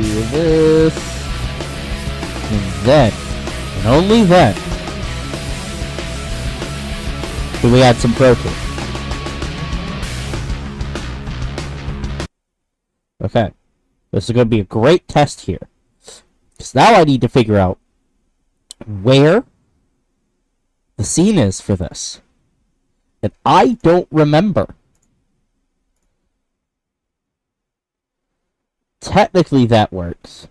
this, and then, and only then, do we add some protein. Okay, this is going to be a great test here. Because now I need to figure out where the scene is for this. And I don't remember. Technically, that works.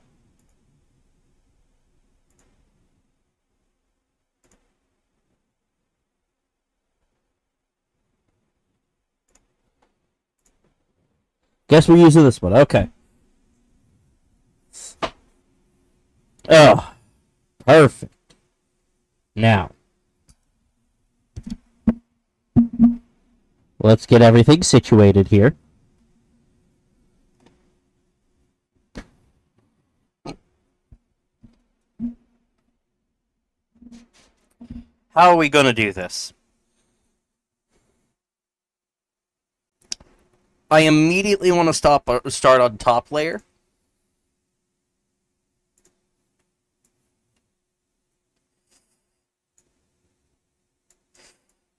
Guess we're using this one. Okay. Oh, perfect. Now, let's get everything situated here. How are we gonna do this? I immediately want to start on top layer.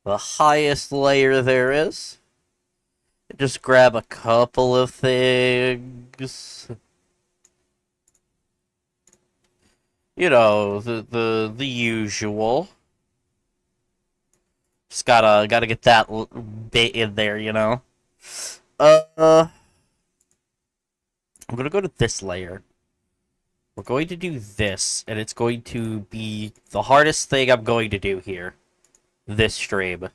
The highest layer there is. Just grab a couple of things. You know, the usual. Just gotta get that bit in there, you know. I'm gonna go to this layer. We're going to do this, and it's going to be the hardest thing I'm going to do here. This stream.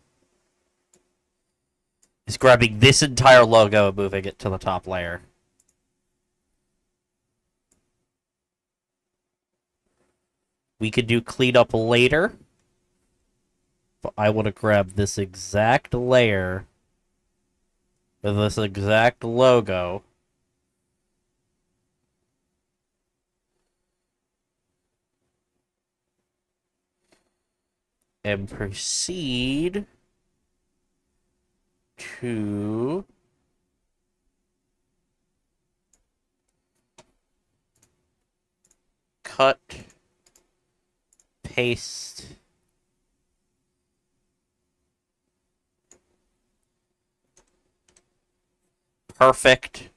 Is grabbing this entire logo and moving it to the top layer. We could do cleanup later. But I want to grab this exact layer with this exact logo. And proceed to cut, paste, perfect.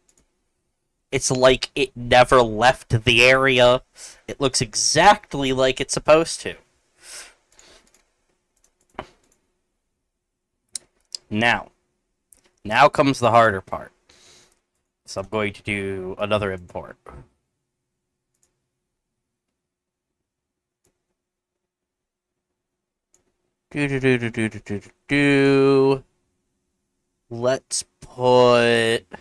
It's like it never left the area. It looks exactly like it's supposed to. Now comes the harder part. So I'm going to do another import. Let's put... I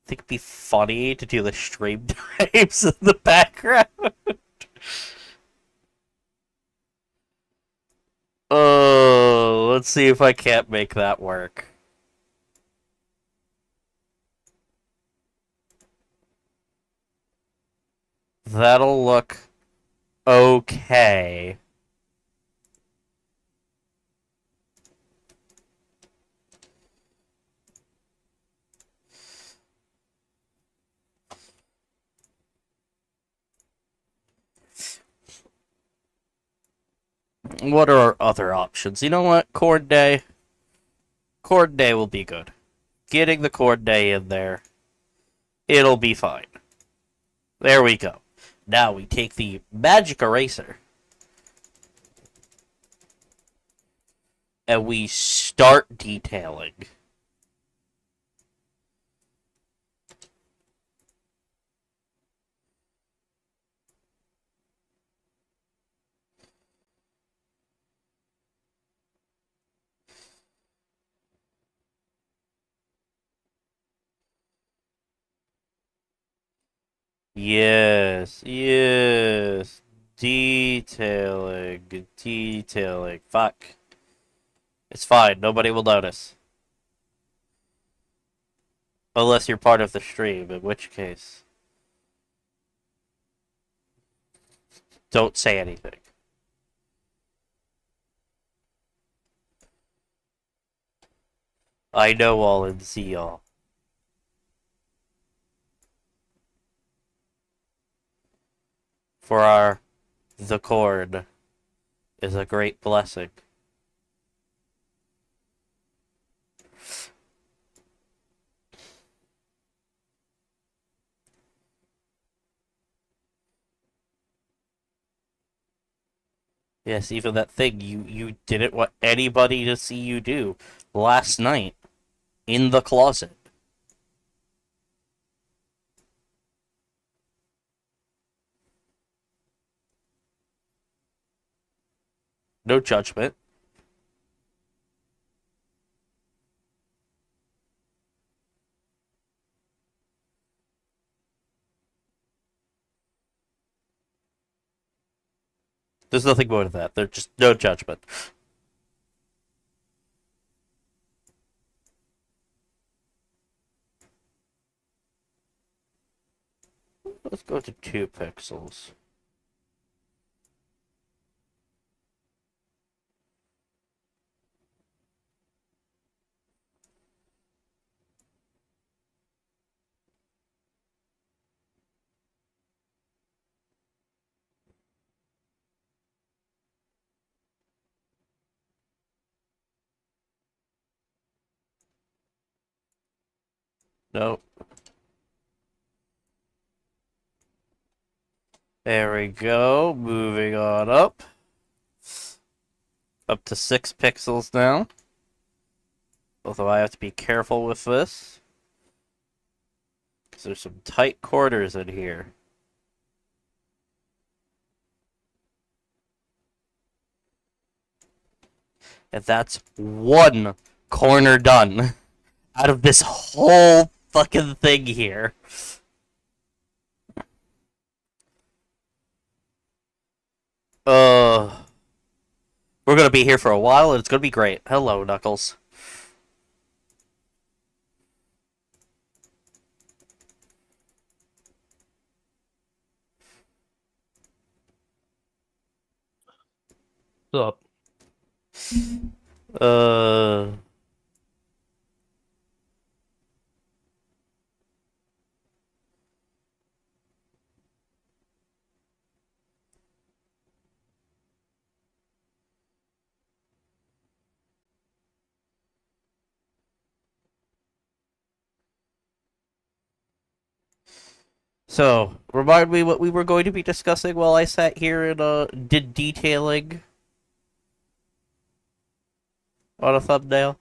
think it'd be funny to do the stream types in the background. Oh, let's see if I can't make that work. That'll look okay. What are our other options? You know what? Chord day. Chord day will be good. Getting the chord day in there. It'll be fine. There we go. Now we take the magic eraser. And we start detailing. Yes, yes. Detailing, detailing. Fuck. It's fine, nobody will notice. Unless you're part of the stream, in which case... don't say anything. I know all and see all. for the cord is a great blessing. Yes, even that thing you didn't want anybody to see you do last night in the closet. No judgment. There's nothing more to that. There's just no judgment. Let's go to 2 pixels. Nope. There we go. Moving on up. Up to 6 pixels now. Although I have to be careful with this. Because there's some tight corners in here. And that's 1 corner done out of this whole fucking thing here. We're gonna be here for a while, and it's gonna be great. Hello, Knuckles. What's up? Uh... So, remind me what we were going to be discussing while I sat here and did detailing on a thumbnail.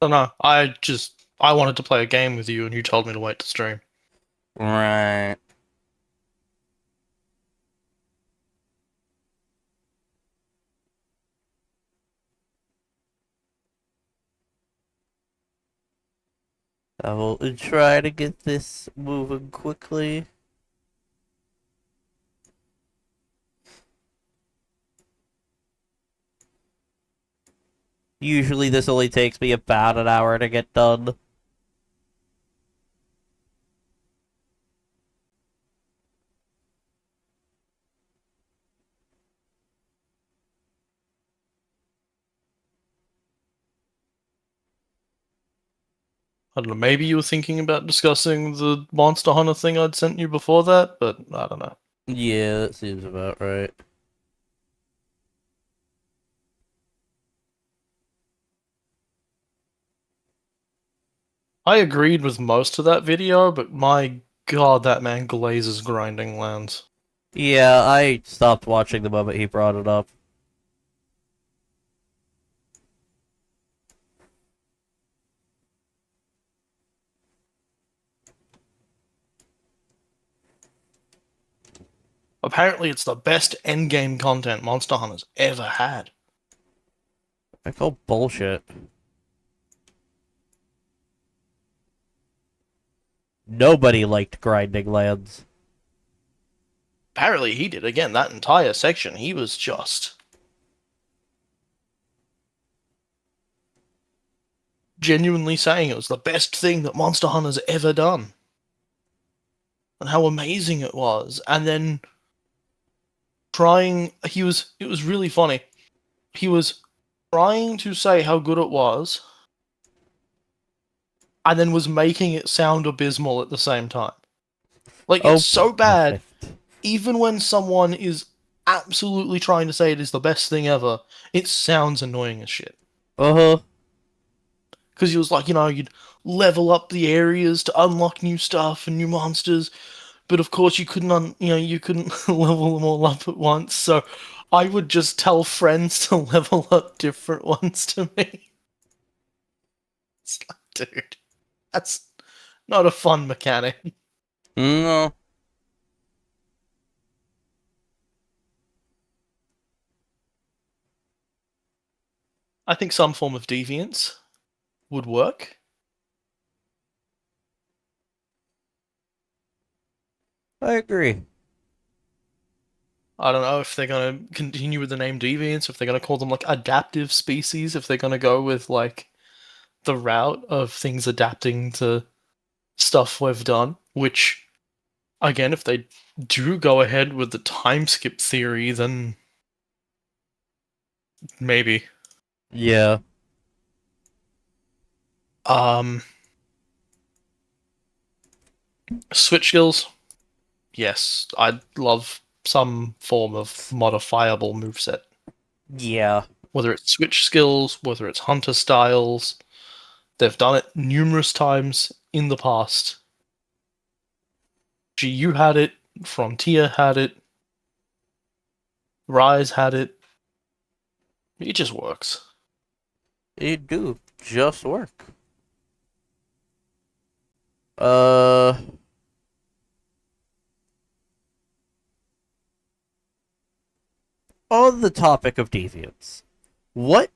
I don't know. I wanted to play a game with you, and you told me to wait to stream. Right. I will try to get this moving quickly. Usually this only takes me about an hour to get done. I don't know. Maybe you were thinking about discussing the Monster Hunter thing I'd sent you before that, but I don't know. Yeah, that seems about right. I agreed with most of that video, but my god, that man glazes grinding lands. Yeah, I stopped watching the moment he brought it up. Apparently, it's the best endgame content Monster Hunter's ever had. I call bullshit. Nobody liked grinding lands. Apparently, he did. Again, that entire section, he was just genuinely saying it was the best thing that Monster Hunter's ever done. And how amazing it was. And then it was really funny. He was trying to say how good it was, and then was making it sound abysmal at the same time. Like, Oh, it's so bad, perfect. even when someone is absolutely trying to say it is the best thing ever, it sounds annoying as shit. Uh-huh. Because he was like, you'd level up the areas to unlock new stuff and new monsters, but of course you couldn't, you couldn't level them all up at once. So I would just tell friends to level up different ones to me. It's like, dude, that's not a fun mechanic. No. I think some form of deviance would work. I agree. I don't know if they're gonna continue with the name deviants, if they're gonna call them like adaptive species, if they're gonna go with like the route of things adapting to stuff we've done, which again, if they do go ahead with the time skip theory, then maybe. Yeah. Um, switch skills, yes, I'd love some form of modifiable moveset. Yeah. Whether it's switch skills, whether it's hunter styles, they've done it numerous times in the past. GU had it, Frontier had it, Rise had it. It just works. It do just work. Uh, on the topic of deviants, what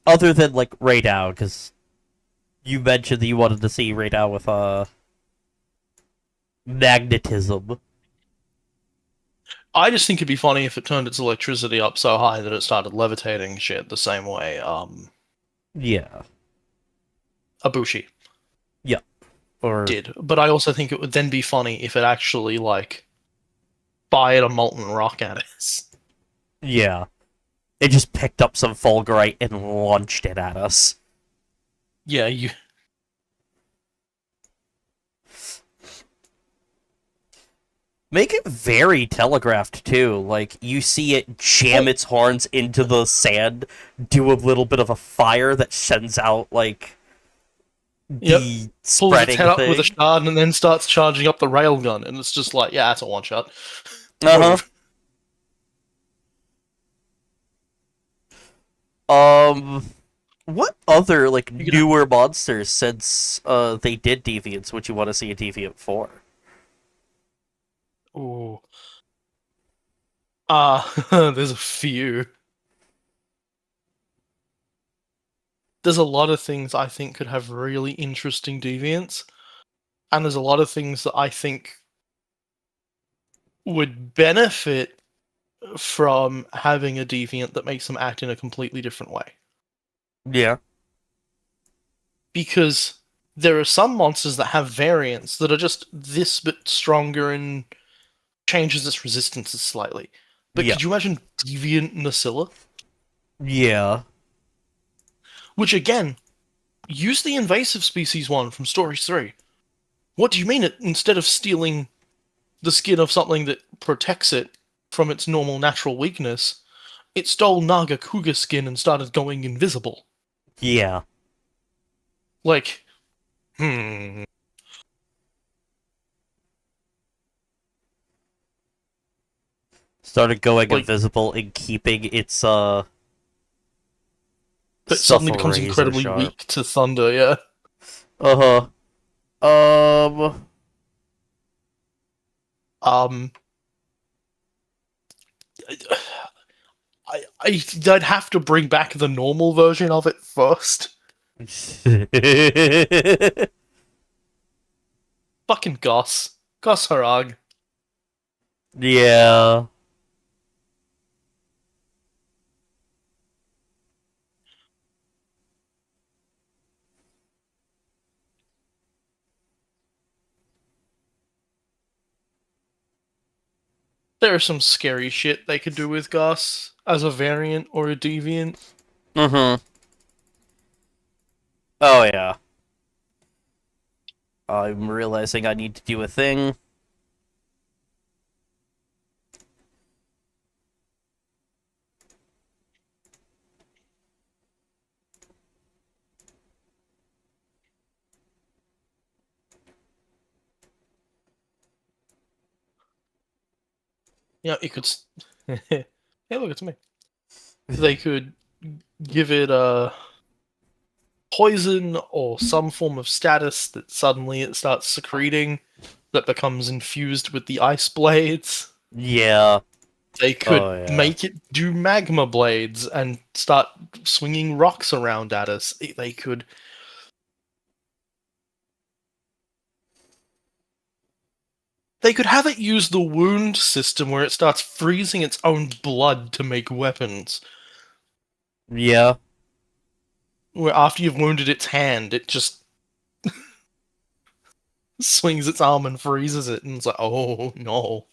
other than like Radown, because you mentioned that you wanted to see Radown with magnetism. I just think it'd be funny if it turned its electricity up so high that it started levitating shit the same way Yeah. Ibushi Yeah. Or did. But I also think it would then be funny if it actually like fired a molten rock at us. yeah. It just picked up some Fulgurite and launched it at us. Yeah, you Make it very telegraphed too. Like you see it jam its horns into the sand, do a little bit of a fire that sends out like Yep. the pulls its spreading head up thing. with a shard and then starts charging up the railgun, and it's just like, yeah, that's a one shot. Uh huh. What other like You could- newer monsters since they did deviants would you want to see a deviant for? Ooh. There's a few. There's a lot of things I think could have really interesting deviants, and there's a lot of things that I think would benefit from having a deviant that makes them act in a completely different way. Yeah. Because there are some monsters that have variants that are just this bit stronger and changes its resistances slightly. But Yeah. could you imagine deviant Nacilla? Yeah. Which again, use the invasive species one from Stories 3. What do you mean instead of stealing the skin of something that protects it from its normal natural weakness, it stole Naga Kuga skin and started going invisible? Yeah. Like, Started going Like- invisible and keeping its but stuff suddenly becomes razor incredibly sharp. weak to thunder, yeah. Uh-huh. Um, I'd have to bring back the normal version of it first. Fucking Goss. Goss Harag. Yeah. There is some scary shit they could do with Goss as a variant or a deviant. Mm-hmm. Oh, yeah. I'm realizing I need to do a thing. You know, it could. Hey, look, it's me. They could give it a poison or some form of status that suddenly it starts secreting that becomes infused with the ice blades. Yeah. They could Oh, yeah. make it do magma blades and start swinging rocks around at us. They could. They could have it use the wound system where it starts freezing its own blood to make weapons. Yeah. Where after you've wounded its hand, it just swings its arm and freezes it, and it's like, oh no.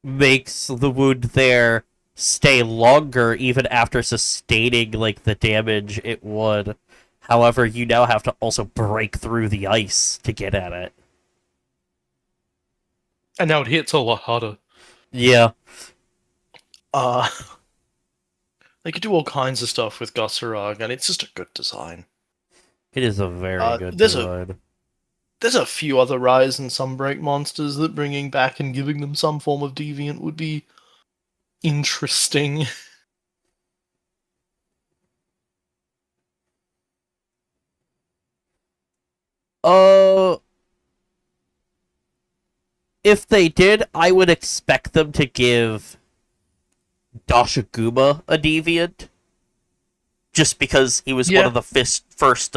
Makes the wound there stay longer even after sustaining like the damage it would. However, you now have to also break through the ice to get at it. And now it hits a lot harder. Yeah. Uh, they could do all kinds of stuff with Gosarag, and it's just a good design. It is a very good there's design. There's a few other Rise and Sunbreak monsters that bringing back and giving them some form of deviant would be interesting. Uh, if they did, I would expect them to give Dashaguma a deviant. Just because he was one Yeah. of the first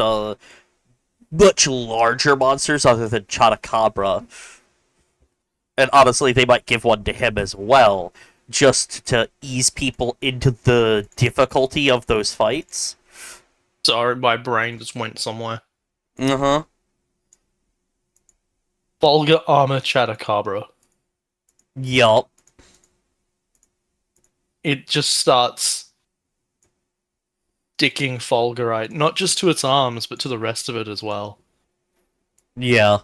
much larger monsters other than Chotacabra. And honestly, they might give one to him as well, just to ease people into the difficulty of those fights. Sorry, my brain just went somewhere. Uh-huh. Vulgar Armor Chatacabra. Yup. It just starts sticking Fulgurite, not just to its arms, but to the rest of it as well. Yeah.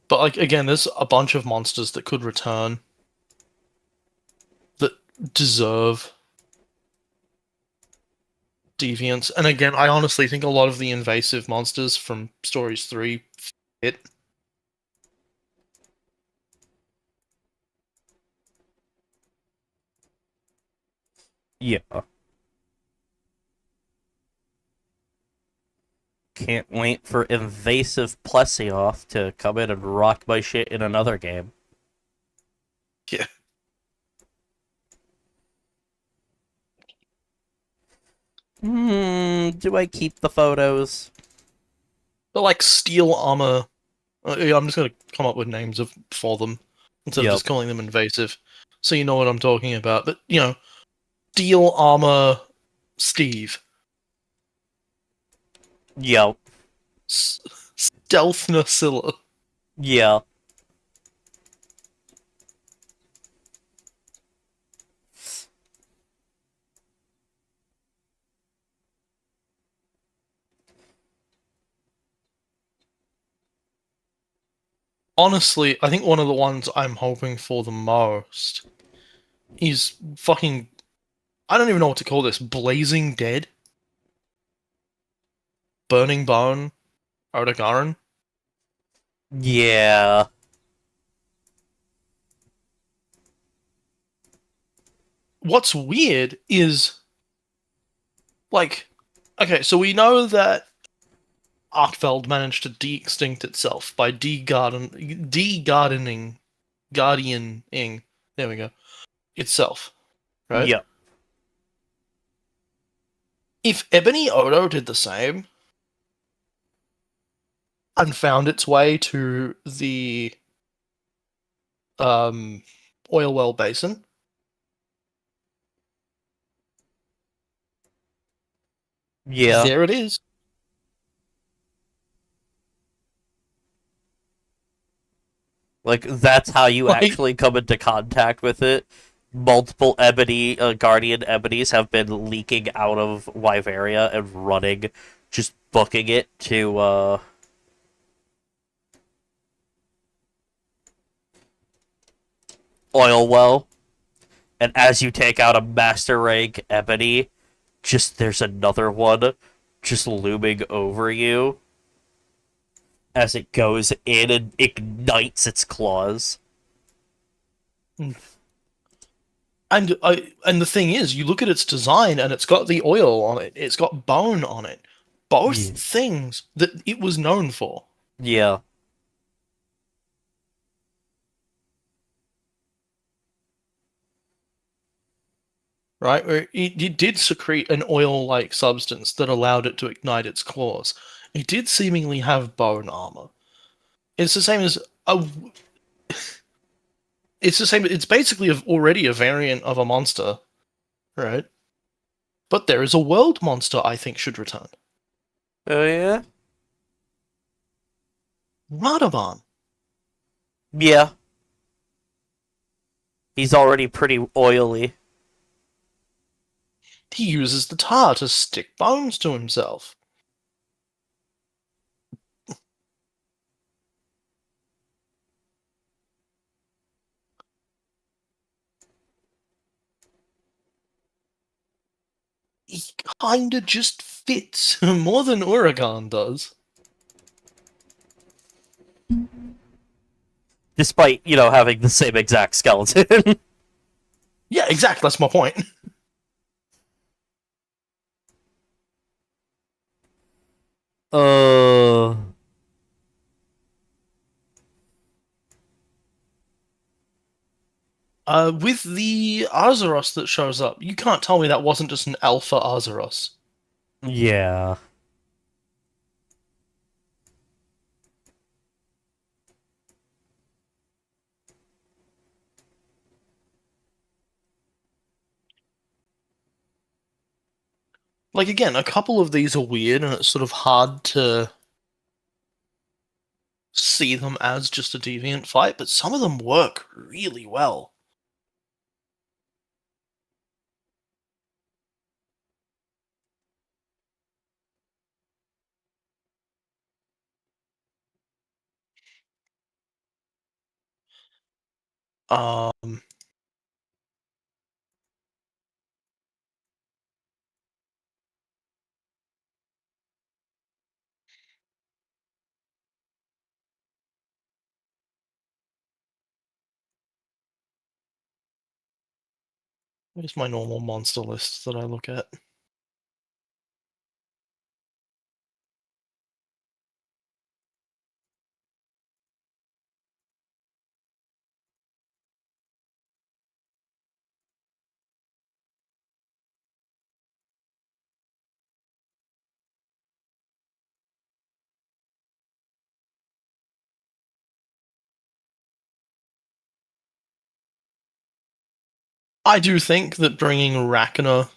But like again, there's a bunch of monsters that could return that deserve deviants. And again, I honestly think a lot of the invasive monsters from Stories 3 fit. Yeah. Can't wait for invasive Plesioth to come in and rock my shit in another game. Yeah. Do I keep the photos? But like steel armor, yeah, I'm just gonna come up with names for them instead Yep. of just calling them invasive, so you know what I'm talking about. But you know, steel armor, Steve, Yep. stealth Nacilla. Yeah. Honestly, I think one of the ones I'm hoping for the most is fucking. I don't even know what to call this. Blazing Dead? Burning Bone? Odogaron? Yeah. What's weird is. Like. Okay, so we know that Arkfeld managed to de-extinct itself by de-gardening. Guardianing. There we go. Itself. Right? Yep. If Ebony Odo did the same and found its way to the oil well basin, Yeah. there it is. Like, that's how you Like- actually come into contact with it. Multiple ebony, guardian ebonies have been leaking out of Wyveria and running, just booking it to, oil well. And as you take out a master rank ebony, just there's another one just looming over you. as it goes in and ignites its claws. And the thing is, you look at its design, and it's got the oil on it. It's got bone on it. Both Yeah. things that it was known for. Yeah. Right? Where it did secrete an oil-like substance that allowed it to ignite its claws. It did seemingly have bone armor. It's the same as a. It's the same. It's basically already a variant of a monster, right? But there is a world monster I think should return. Oh, yeah? Radaban. Yeah. He's already pretty oily. He uses the tar to stick bones to himself. He kinda just fits more than Uragan does. Despite, having the same exact skeleton. Yeah, exactly. That's my point. uh... With the Azeros that shows up, you can't tell me that wasn't just an alpha Azeros. Yeah. Like, again, a couple of these are weird, and it's sort of hard to see them as just a deviant fight, but some of them work really well. Um, Here's my normal monster list that I look at. I do think that bringing Rakana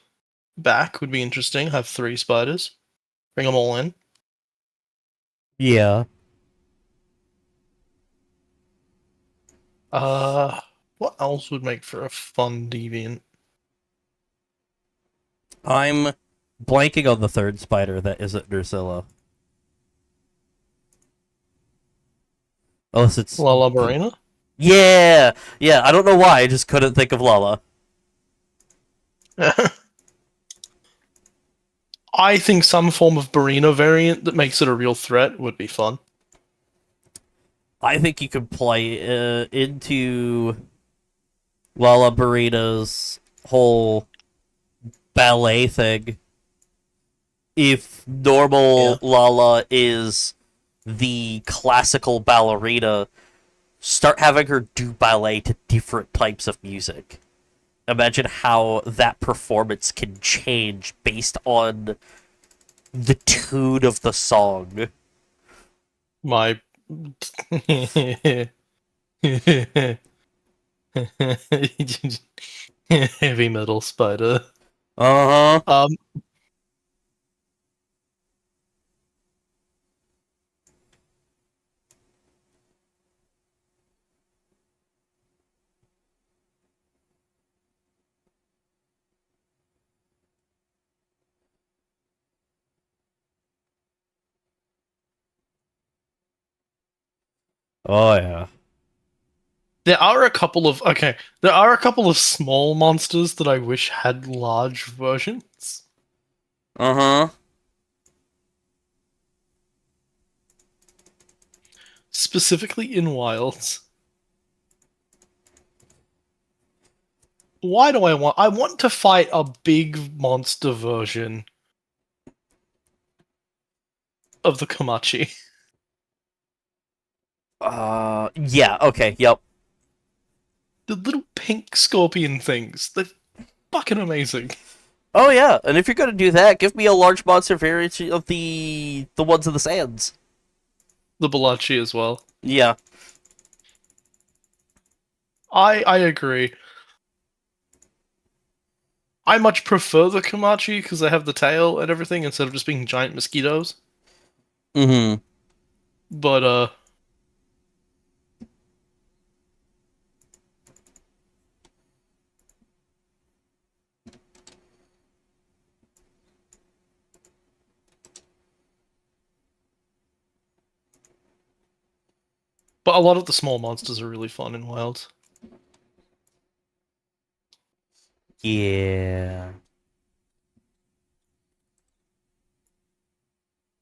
back would be interesting. Have 3 spiders. Bring them all in. Yeah. What else would make for a fun deviant? I'm blanking on the third spider that isn't Drusilla. Unless it's... Lullabarina? Yeah! Yeah, I don't know why, I just couldn't think of Lala. I think some form of Barina variant that makes it a real threat would be fun. I think you could play into Lala Burrito's whole ballet thing. If normal Lala is the classical ballerina, start having her do ballet to different types of music. Imagine how that performance can change based on the tune of the song. My heavy metal spider. Uh-huh. Oh, yeah. There are a couple of small monsters that I wish had large versions. Uh-huh. specifically in Wilds. Why do I want? I want to fight a big monster version of the Komachi. Yeah, okay, yep. The little pink scorpion things. They're fucking amazing. Oh yeah, and if you're gonna do that, give me a large monster variant of the ones in the sands. The Balachi as well. Yeah. I agree. I much prefer the Komachi because they have the tail and everything instead of just being giant mosquitoes. Mm-hmm. But a lot of the small monsters are really fun in Wilds. Yeah.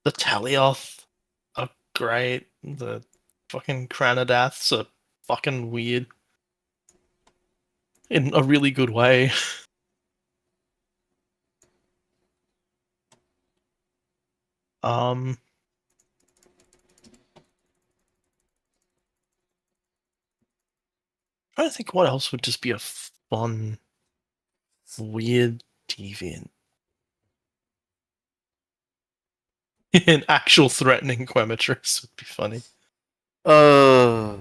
The Talioth are great. The fucking Kranadaths are fucking weird. In a really good way. um... trying to think what else would just be a fun, weird deviant. An actual threatening Quematrix would be funny. Uh.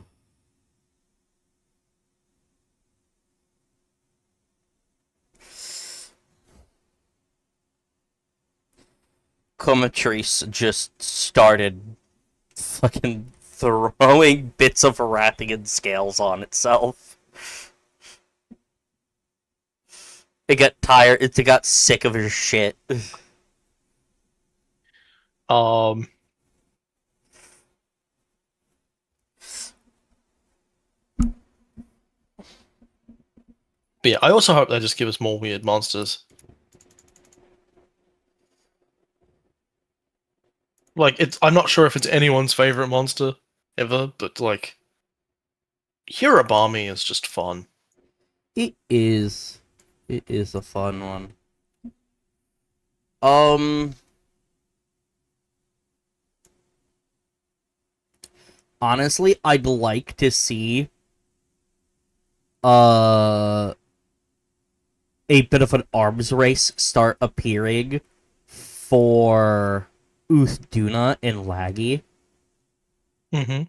Comatrice just started fucking throwing bits of Rathian scales on itself. It got tired. It got sick of his shit. Um, but yeah, I also hope they just give us more weird monsters. Like, I'm not sure if it's anyone's favorite monster ever, but like, Hirabami is just fun. It is. It is a fun one. Honestly, I'd like to see a bit of an arms race start appearing for Uthduna and Laggy. Mm-hmm.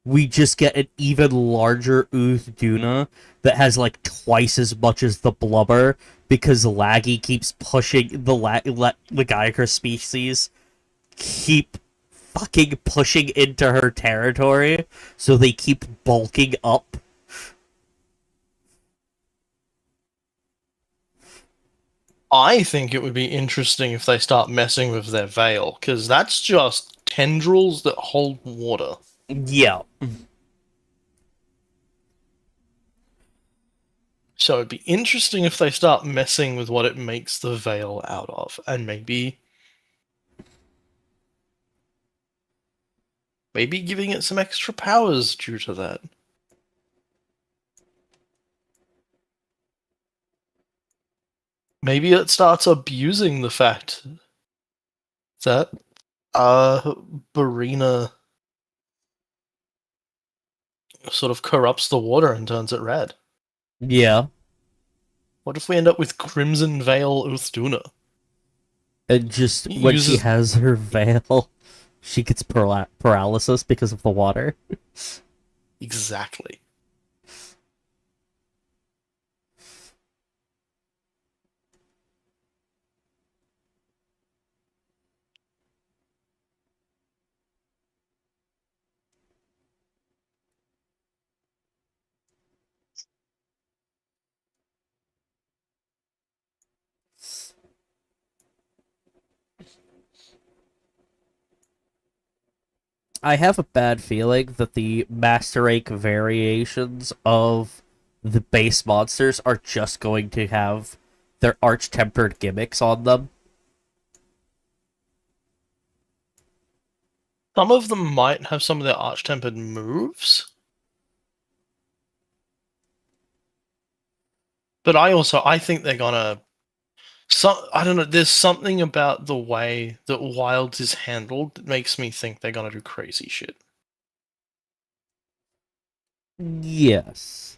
We just get an even larger Uthduna that has like twice as much as the blubber because Laggy keeps pushing the Gaiaker species keep fucking pushing into her territory, so they keep bulking up. I think it would be interesting if they start messing with their veil, because that's just tendrils that hold water. Yeah. So it'd be interesting if they start messing with what it makes the veil out of, and maybe giving it some extra powers due to that. Maybe it starts abusing the fact that Barina sort of corrupts the water and turns it red. Yeah. What if we end up with Crimson Veil Uthduna? And just when she has her veil, she gets paralysis because of the water. Exactly. I have a bad feeling that the Master Ache variations of the base monsters are just going to have their arch-tempered gimmicks on them. Some of them might have some of their Arch-Tempered moves. But I think they're gonna... I don't know, there's something about the way that Wilds is handled that makes me think they're gonna do crazy shit. Yes.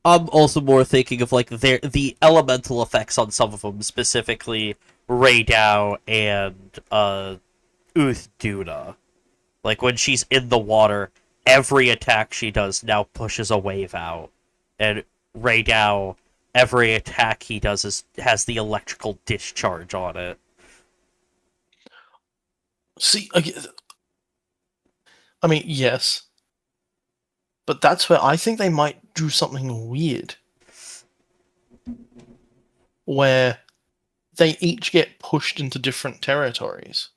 I'm also more thinking of like the elemental effects on some of them, specifically Raydao and Uthduna. Like when she's in the water, every attack she does now pushes a wave out, and Raydao, every attack he does has the electrical discharge on it. See, I mean, yes. But that's where I think they might do something weird. Where they each get pushed into different territories.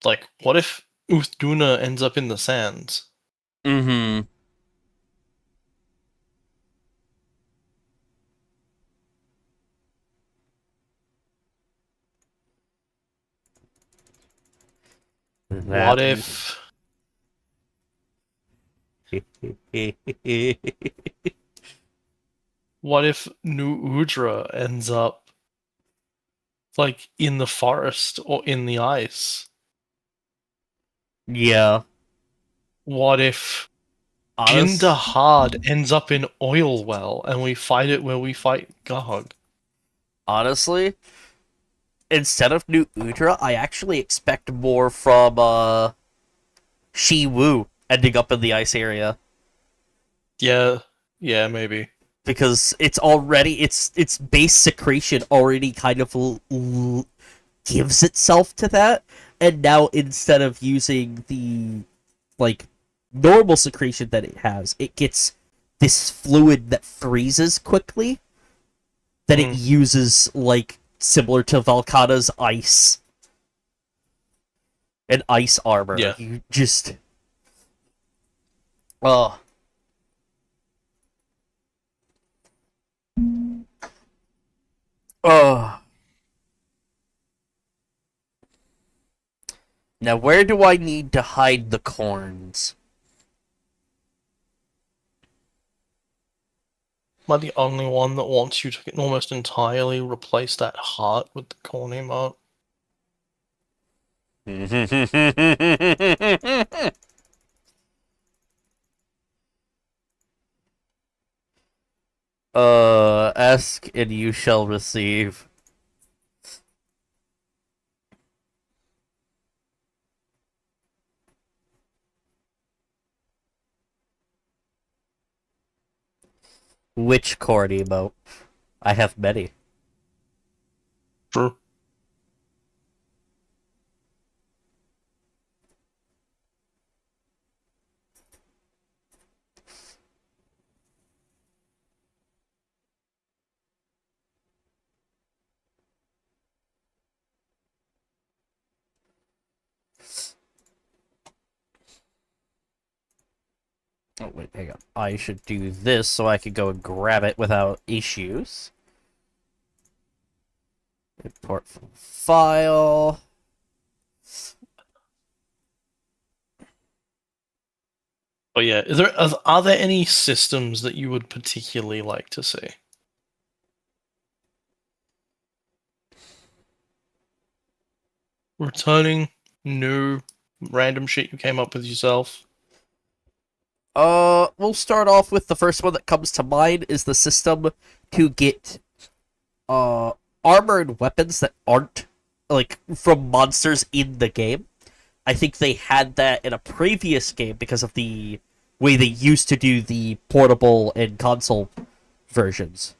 Like, what if Uthduna ends up in the sands? Mm-hmm. What if... What if New Udra ends up, like, in the forest or in the ice? Yeah. What if Honest- Jindahad ends up in Oilwell and we fight it where we fight Garg? Honestly, instead of New Udra, I actually expect more from Shi Wu ending up in the ice area. Yeah, maybe. Because it's already its base secretion already kind of gives itself to that, and now instead of using the like normal secretion that it has, it gets this fluid that freezes quickly that it uses, like similar to Valkana's ice and ice armor. Yeah. You just oh. Oh. Now, where do I need to hide the corns? Am I the only one that wants you to almost entirely replace that heart with the corn emote? Ask and you shall receive. Which corn emote? I have many. True. Oh, wait, hang on. I should do this so I can go and grab it without issues. Import from file. But yeah, are there any systems that you would particularly like to see? Returning new random shit you came up with yourself? We'll start off with the first one that comes to mind is the system to get armored weapons that aren't like from monsters in the game. I think they had that in a previous game because of the way they used to do the portable and console versions.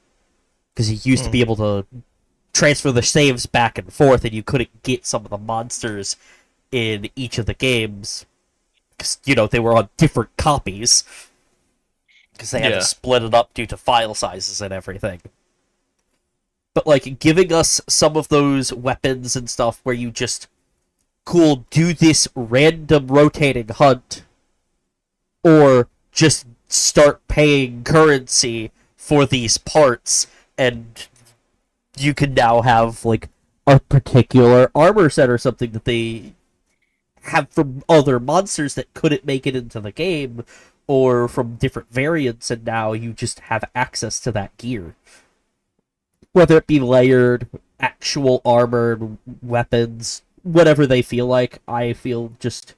Because you used to be able to transfer the saves back and forth, and you couldn't get some of the monsters in each of the games. Because, they were on different copies. Because they had to split it up due to file sizes and everything. but like giving us some of those weapons and stuff where you just cool do this random rotating hunt or just start paying currency for these parts and you can now have like a particular armor set or something that they have from other monsters that couldn't make it into the game or from different variants, and now you just have access to that gear. Whether it be layered, actual armored weapons, whatever they feel like, I feel just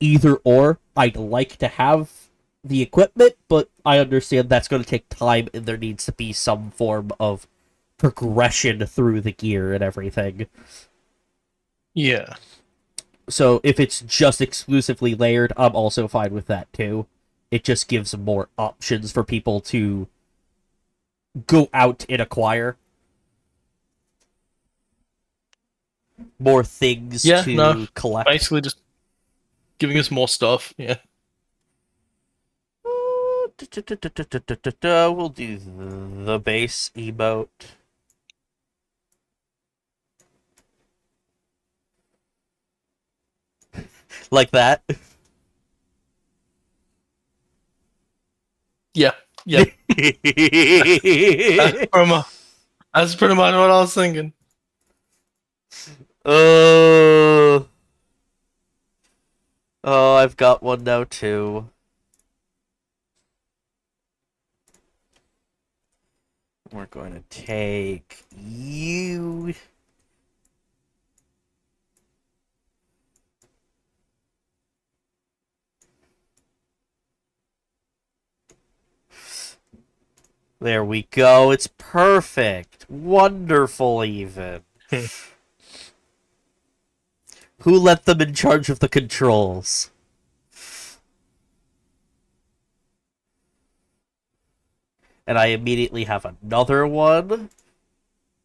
either or. I'd like to have the equipment, but I understand that's going to take time and there needs to be some form of progression through the gear and everything. Yeah. So if it's just exclusively layered, I'm also fine with that too. It just gives more options for people to go out and acquire. More things Yeah, to no. collect. Basically just giving us more stuff. Yeah. We'll do the base emote. Like that. Yeah. Yeah. That's pretty much what I was thinking. Oh, I've got one now too. We're going to take you. There we go. It's perfect. Wonderful, even. Who let them in charge of the controls? And I immediately have another one.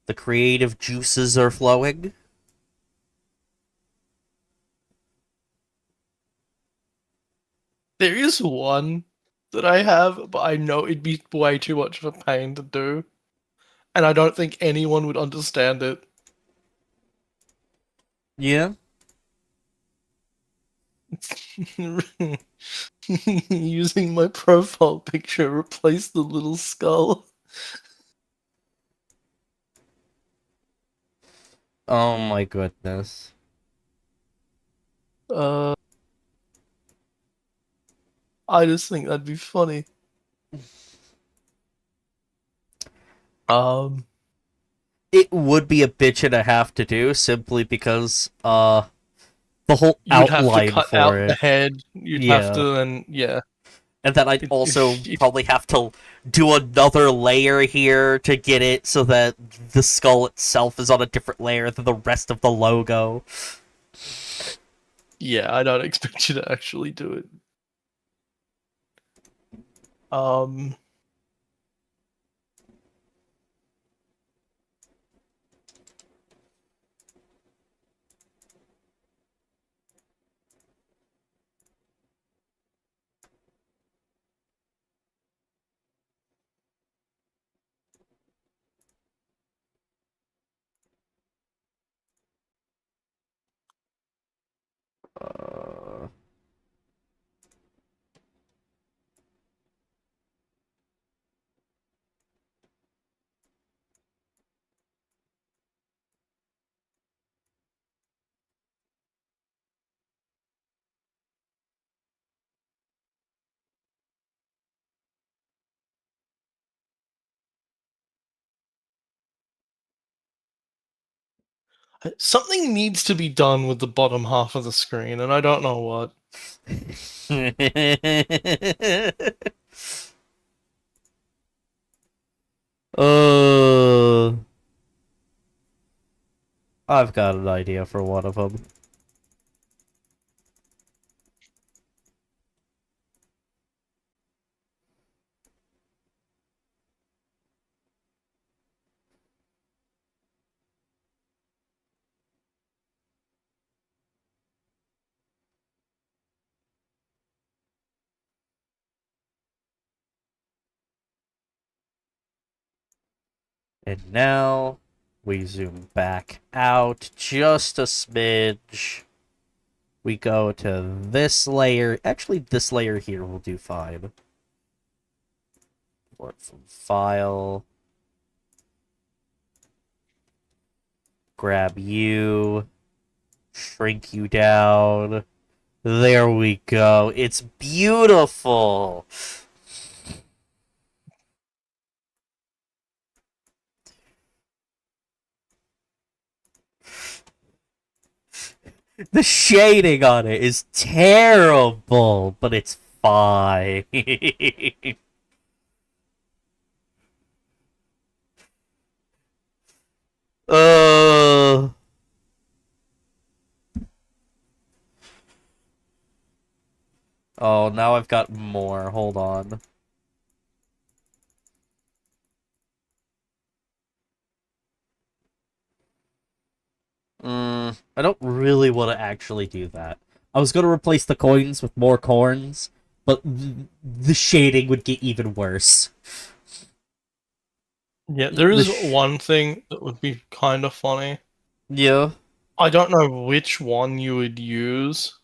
The creative juices are flowing. There is one that I have, but I know it'd be way too much of a pain to do. And I don't think anyone would understand it. Yeah. Using my profile picture, replace the little skull. Oh my goodness. I just think that'd be funny. It would be a bitch and a half to do simply because the whole You'd have to outline cut for out the it. head. You'd have Yeah. to, and yeah. And then I'd also probably have to do another layer here to get it so that the skull itself is on a different layer than the rest of the logo. Yeah, I don't expect you to actually do it. Um, Uh, something needs to be done with the bottom half of the screen, and I don't know what. uh, I've got an idea for one of them. And now we zoom back out just a smidge. We go to this layer. Actually, this layer here will do fine. Import from file. Grab you. Shrink you down. There we go. It's beautiful. The shading on it is terrible, but it's fine. uh Oh, now I've got more. Hold on. I don't really want to actually do that. I was going to replace the coins with more corns, but the shading would get even worse. Yeah, there is The one thing that would be kind of funny. Yeah. I don't know which one you would use,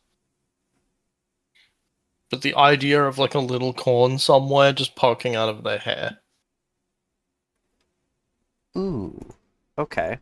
but the idea of like a little corn somewhere just poking out of their hair. Ooh. Okay.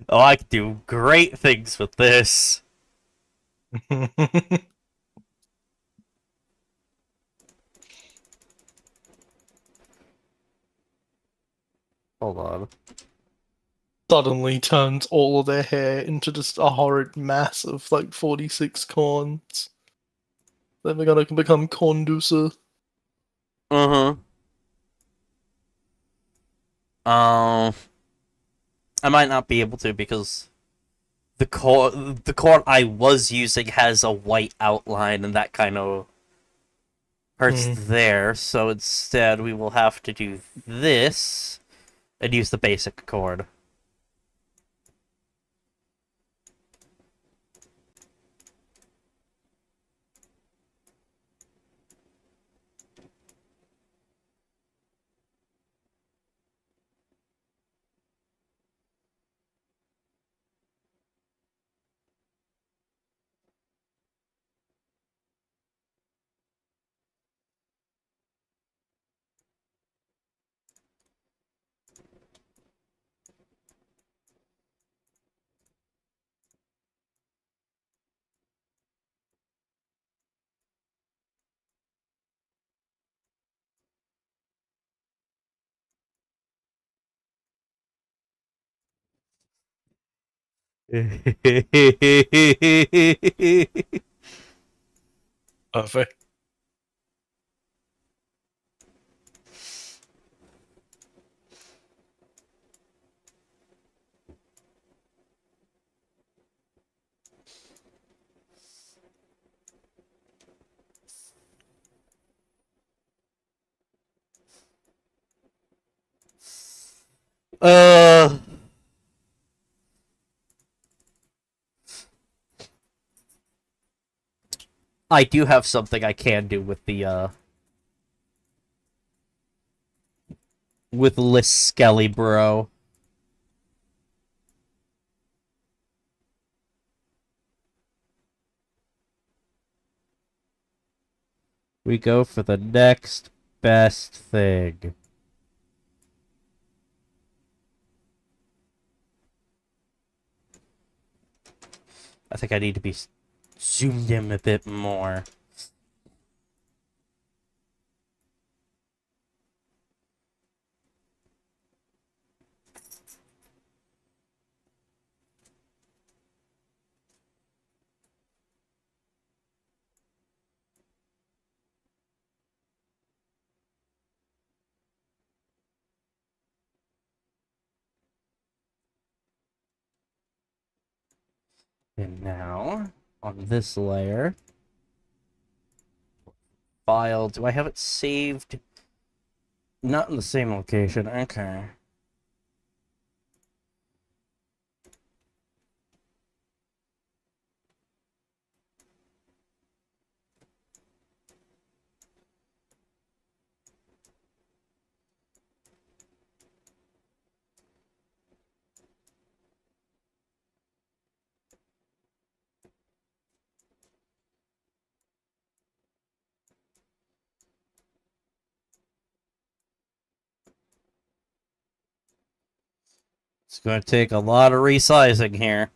Oh, I could do great things with this. Hold on. Suddenly turns all of their hair into just a horrid mass of like 46 corns. Then we're gonna become Cornducer. Uh-huh. I might not be able to because the cord I was using has a white outline and that kind of hurts there. So instead, we will have to do this and use the basic cord. Perfect. uh, I do have something I can do with the with Liss Skelly, bro. We go for the next best thing. I think I need to be zoomed in a bit more. And now, on this layer, file, do I have it saved? Not in the same location, okay. It's going to take a lot of resizing here.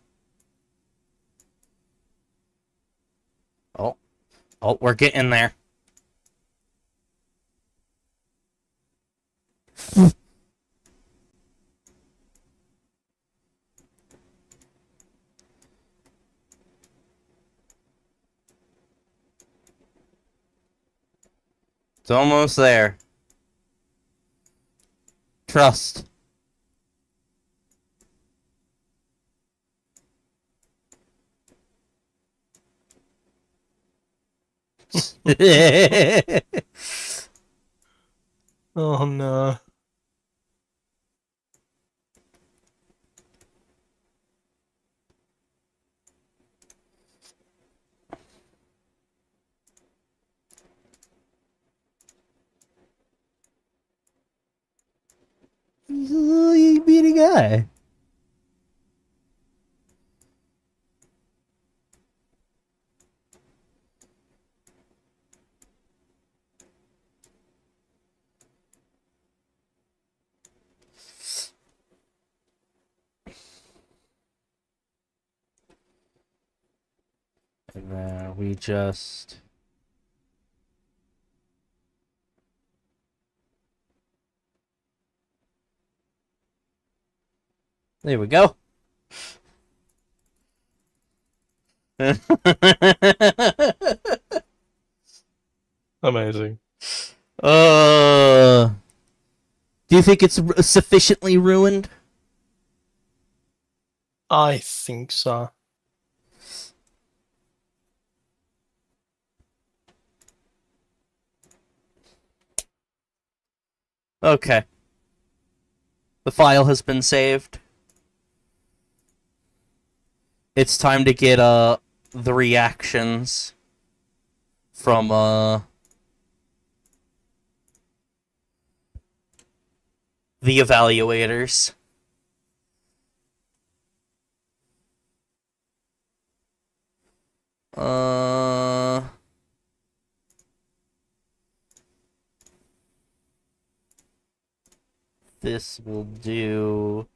Oh, we're getting there. It's almost there. Trust. Oh no. He's a little bitty guy. And then we just... There we go. Amazing. Do you think it's sufficiently ruined? I think so. Okay. The file has been saved. It's time to get the reactions from the evaluators. This will do.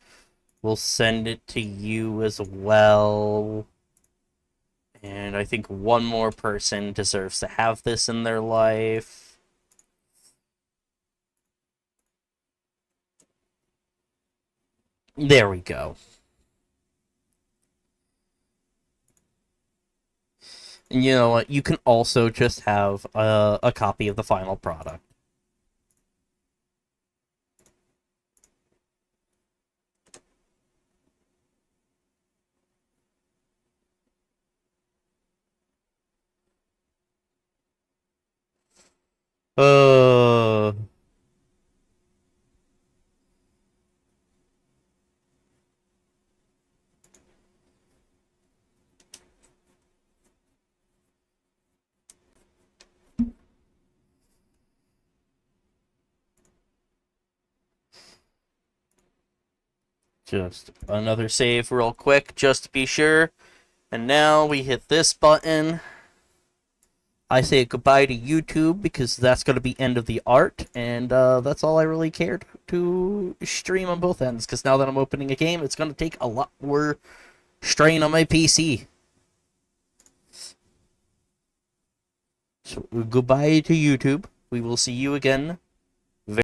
We'll send it to you as well. And I think one more person deserves to have this in their life. There we go. And you know what? You can also just have a copy of the final product. Uh... Just another save real quick, just to be sure. And now we hit this button. I say goodbye to YouTube because that's going to be end of the art, and that's all I really cared to stream on both ends, because now that I'm opening a game, it's going to take a lot more strain on my PC. So goodbye to YouTube. We will see you again